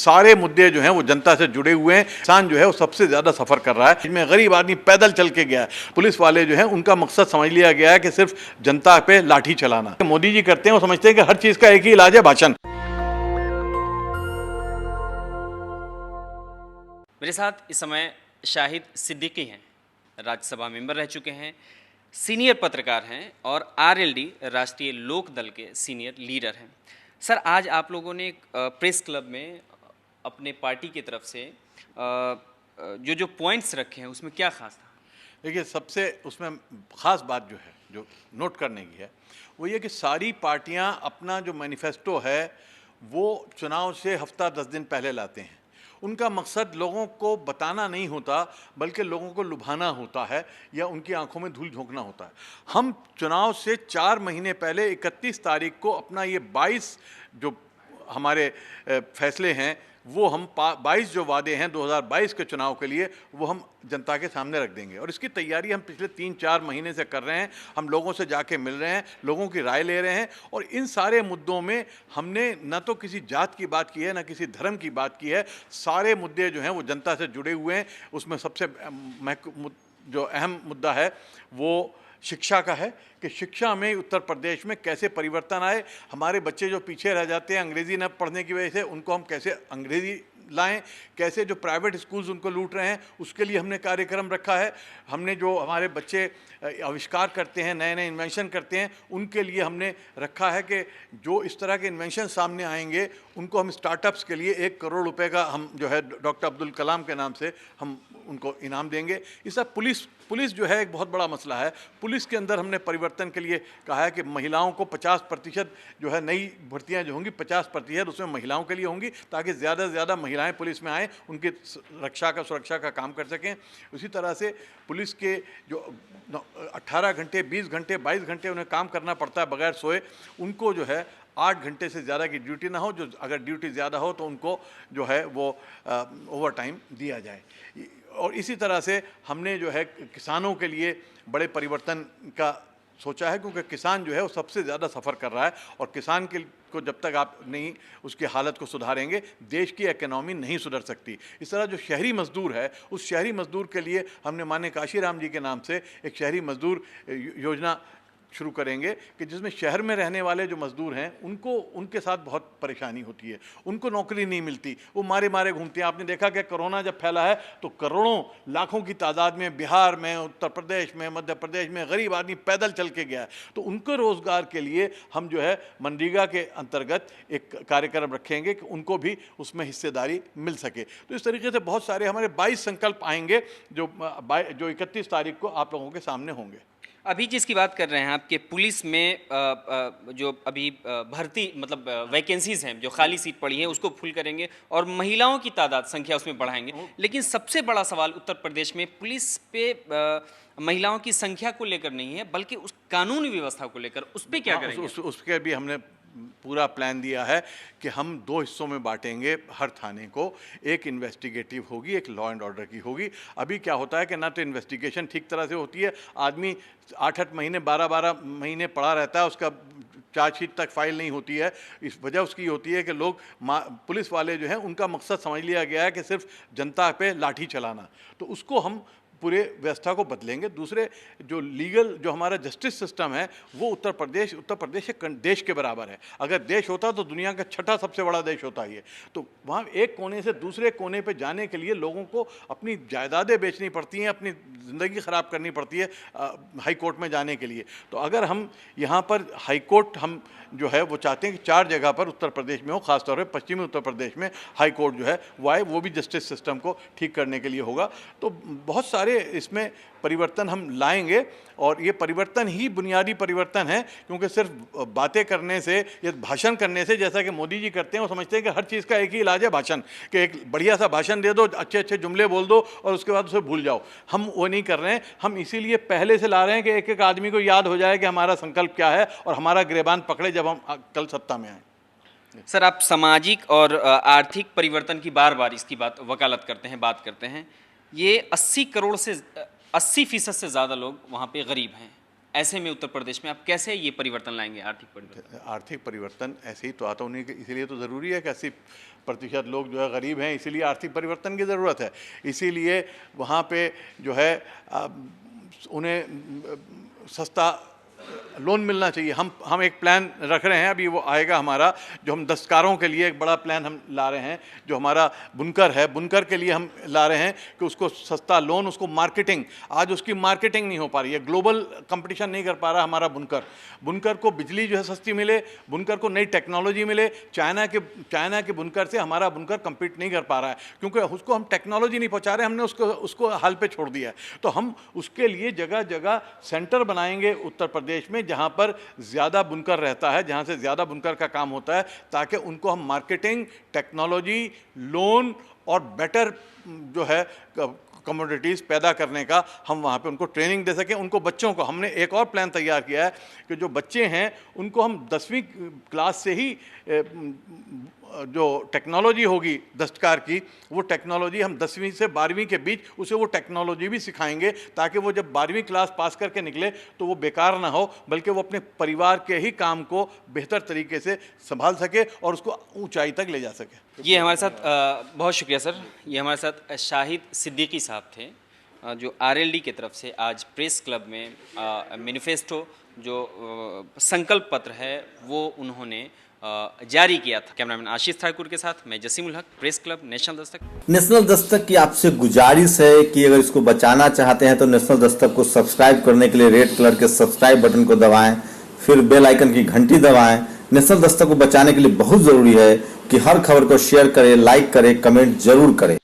सारे मुद्दे जो हैं वो जनता से जुड़े हुए हैं। किसान जो है वो सबसे ज्यादा सफर कर रहा है, इसमें गरीब आदमी पैदल चल के गया है। पुलिस वाले जो है उनका मकसद समझ लिया गया है कि सिर्फ जनता पे लाठी चलाना। मोदी जी करते हैं वो समझते हैं कि हर चीज का एक ही इलाज है, भाषण। मेरे साथ इस समय शाहिद सिद्दीकी हैं, राज्यसभा मेंबर रह चुके हैं, सीनियर पत्रकार हैं और आरएलडी राष्ट्रीय लोक दल के सीनियर लीडर हैं। सर, आज आप लोगों ने एक प्रेस क्लब में अपने पार्टी की तरफ से जो पॉइंट्स रखे हैं उसमें क्या खास था? देखिए, सबसे उसमें ख़ास बात जो है, जो नोट करने की है, वो ये कि सारी पार्टियां अपना जो मैनिफेस्टो है वो चुनाव से हफ्ता 10 दिन पहले लाते हैं। उनका मकसद लोगों को बताना नहीं होता, बल्कि लोगों को लुभाना होता है या उनकी आंखों में धूल झोंकना होता है। हम चुनाव से 4 महीने पहले 31 तारीख को अपना ये 22 जो हमारे फैसले हैं, वो हम 22 जो वादे हैं 2022 के चुनाव के लिए, वो हम जनता के सामने रख देंगे। और इसकी तैयारी हम पिछले 3-4 महीने से कर रहे हैं। हम लोगों से जाके मिल रहे हैं, लोगों की राय ले रहे हैं, और इन सारे मुद्दों में हमने न तो किसी जात की बात की है, न किसी धर्म की बात की है। सारे मुद्दे जो हैं वो जनता से जुड़े हुए हैं। उसमें सबसे जो अहम मुद्दा है वो शिक्षा का है कि शिक्षा में उत्तर प्रदेश में कैसे परिवर्तन आए। हमारे बच्चे जो पीछे रह जाते हैं अंग्रेज़ी न पढ़ने की वजह से, उनको हम कैसे अंग्रेज़ी लाएं। कैसे जो प्राइवेट स्कूल्स उनको लूट रहे हैं, उसके लिए हमने कार्यक्रम रखा है। हमने जो हमारे बच्चे आविष्कार करते हैं, नए नए इन्वेंशन करते हैं, उनके लिए हमने रखा है कि जो इस तरह के इन्वेंशन सामने आएंगे उनको हम स्टार्टअप्स के लिए 1 करोड़ रुपए का हम जो है डॉक्टर अब्दुल कलाम के नाम से हम उनको इनाम देंगे। इस सब पुलिस जो है एक बहुत बड़ा मसला है। पुलिस के अंदर हमने परिवर्तन के लिए कहा है कि महिलाओं को 50% जो है नई भर्तियां जो होंगी 50% उसमें महिलाओं के लिए होंगी, ताकि ज़्यादा से ज़्यादा महिलाएं पुलिस में आएँ, उनकी सुरक्षा का काम कर सकें। उसी तरह से पुलिस के जो 18 घंटे, 20 घंटे, 22 घंटे उन्हें काम करना पड़ता है बगैर सोए, उनको जो है 8 घंटे से ज़्यादा की ड्यूटी ना हो। जो अगर ड्यूटी ज़्यादा हो तो उनको जो है वो ओवर टाइम दिया जाए। और इसी तरह से हमने जो है किसानों के लिए बड़े परिवर्तन का सोचा है, क्योंकि किसान जो है वो सबसे ज़्यादा सफ़र कर रहा है, और किसान को जब तक आप नहीं उसकी हालत को सुधारेंगे, देश की इकोनॉमी नहीं सुधर सकती। इस तरह जो शहरी मज़दूर है, उस शहरी मज़दूर के लिए हमने माननीय काशीराम जी के नाम से एक शहरी मज़दूर योजना शुरू करेंगे कि जिसमें शहर में रहने वाले जो मज़दूर हैं उनके साथ बहुत परेशानी होती है, उनको नौकरी नहीं मिलती, वो मारे मारे घूमते हैं। आपने देखा कि कोरोना जब फैला है तो करोड़ों लाखों की तादाद में बिहार में, उत्तर प्रदेश में, मध्य प्रदेश में गरीब आदमी पैदल चल के गया है। तो उनको रोज़गार के लिए हम जो है मनरेगा के अंतर्गत एक कार्यक्रम रखेंगे कि उनको भी उसमें हिस्सेदारी मिल सके। तो इस तरीके से बहुत सारे हमारे 22 संकल्प आएंगे जो 31 तारीख को आप लोगों के सामने होंगे। अभी जिसकी बात कर रहे हैं आपके पुलिस में जो अभी भर्ती मतलब वैकेंसीज़ हैं, जो खाली सीट पड़ी है उसको फुल करेंगे और महिलाओं की तादाद संख्या उसमें बढ़ाएंगे। लेकिन सबसे बड़ा सवाल उत्तर प्रदेश में पुलिस पे महिलाओं की संख्या को लेकर नहीं है, बल्कि उस कानूनी व्यवस्था को लेकर, उस पर क्या करेंगे? उसके भी हमने पूरा प्लान दिया है कि हम 2 हिस्सों में बांटेंगे हर थाने को। एक इन्वेस्टिगेटिव होगी, एक लॉ एंड ऑर्डर की होगी। अभी क्या होता है कि ना तो इन्वेस्टिगेशन ठीक तरह से होती है, आदमी 8-8 महीने, 12-12 महीने पड़ा रहता है, उसका चार्जशीट तक फाइल नहीं होती है। इस वजह उसकी होती है कि लोग पुलिस वाले जो हैं उनका मकसद समझ लिया गया है कि सिर्फ जनता पे लाठी चलाना। तो उसको हम पूरे व्यवस्था को बदलेंगे। दूसरे जो लीगल जो हमारा जस्टिस सिस्टम है वो उत्तर प्रदेश एक देश के बराबर है। अगर देश होता तो दुनिया का 6ठा सबसे बड़ा देश होता ये। तो वहाँ एक कोने से दूसरे कोने पे जाने के लिए लोगों को अपनी जायदादें बेचनी पड़ती हैं, अपनी ज़िंदगी ख़राब करनी पड़ती है हाई कोर्ट में जाने के लिए। तो अगर हम यहाँ पर हाई कोर्ट हम जो है वो चाहते हैं कि 4 जगह पर उत्तर प्रदेश में हो, ख़ासतौर पर पश्चिमी उत्तर प्रदेश में हाई कोर्ट जो है वो आए, वो भी जस्टिस सिस्टम को ठीक करने के लिए होगा। तो बहुत सारे इसमें परिवर्तन हम लाएंगे, और ये परिवर्तन ही बुनियादी परिवर्तन है, क्योंकि सिर्फ बातें करने से या भाषण करने से, जैसा कि मोदी जी करते हैं, वो समझते हैं कि हर चीज़ का एक ही इलाज है भाषण, कि एक बढ़िया सा भाषण दे दो, अच्छे अच्छे जुमले बोल दो और उसके बाद उसे भूल जाओ। हम वो नहीं कर रहे हैं। हम इसीलिए पहले से ला रहे हैं कि एक एक आदमी को याद हो जाए कि हमारा संकल्प क्या है और हमारा गिरबान पकड़े जब हम कल सत्ता में आए। सर, आप सामाजिक और आर्थिक परिवर्तन की बार बार इसकी वकालत करते हैं, बात करते हैं। ये 80% से ज़्यादा लोग वहाँ पे गरीब हैं। ऐसे में उत्तर प्रदेश में आप कैसे ये परिवर्तन लाएंगे, आर्थिक परिवर्तन? आर्थिक परिवर्तन ऐसे ही तो आता नहीं, इसलिए तो ज़रूरी है कि प्रतिशत लोग जो है गरीब हैं, इसीलिए आर्थिक परिवर्तन की ज़रूरत है। इसीलिए वहाँ पे जो है उन्हें सस्ता लोन मिलना चाहिए। हम एक प्लान रख रहे हैं, अभी वो आएगा हमारा, जो हम दस्तकारों के लिए एक बड़ा प्लान हम ला रहे हैं। जो हमारा बुनकर है, बुनकर के लिए हम ला रहे हैं कि उसको सस्ता लोन, उसको मार्केटिंग, आज उसकी मार्केटिंग नहीं हो पा रही है, ग्लोबल कंपटीशन नहीं कर पा रहा हमारा बुनकर को बिजली जो है सस्ती मिले, बुनकर को नई टेक्नोलॉजी मिले। चाइना के बुनकर से हमारा बुनकर कम्पीट नहीं कर पा रहा है, क्योंकि उसको हम टेक्नोलॉजी नहीं पहुँचा रहे, हमने उसको हाल पे छोड़ दिया है। तो हम उसके लिए जगह जगह सेंटर बनाएंगे उत्तर प्रदेश में, जहाँ पर ज़्यादा बुनकर रहता है, जहाँ से ज़्यादा बुनकर का काम होता है, ताकि उनको हम मार्केटिंग, टेक्नोलॉजी, लोन और बेटर जो है कमोडिटीज़ पैदा करने का हम वहाँ पे उनको ट्रेनिंग दे सकें। उनको बच्चों को हमने एक और प्लान तैयार किया है कि जो बच्चे हैं उनको हम 10वीं क्लास से ही जो टेक्नोलॉजी होगी दस्तकार की, वो टेक्नोलॉजी हम 10वीं से 12वीं के बीच उसे वो टेक्नोलॉजी भी सिखाएंगे, ताकि वो जब 12वीं क्लास पास करके निकले तो वो बेकार ना हो, बल्कि वो अपने परिवार के ही काम को बेहतर तरीके से संभाल सके और उसको ऊंचाई तक ले जा सके। ये हमारे साथ बहुत शुक्रिया सर। ये हमारे साथ शाहिद सिद्दीकी साहब थे, जो आरएलडी की तरफ से आज प्रेस क्लब में मैनिफेस्टो जो संकल्प पत्र है वो उन्होंने जारी किया था। कैमरामैन आशीष ठाकुर के साथ मैं Jasim ul Haq, press club national Dastak. National Dastak की आपसे गुजारिश है कि अगर इसको बचाना चाहते हैं तो नेशनल दस्तक को सब्सक्राइब करने के लिए रेड कलर के सब्सक्राइब बटन को दबाएं, फिर बेल आइकन की घंटी दबाएं। नेशनल दस्तक को बचाने के लिए बहुत जरूरी है कि हर खबर को शेयर करें, लाइक करें, कमेंट जरूर करें।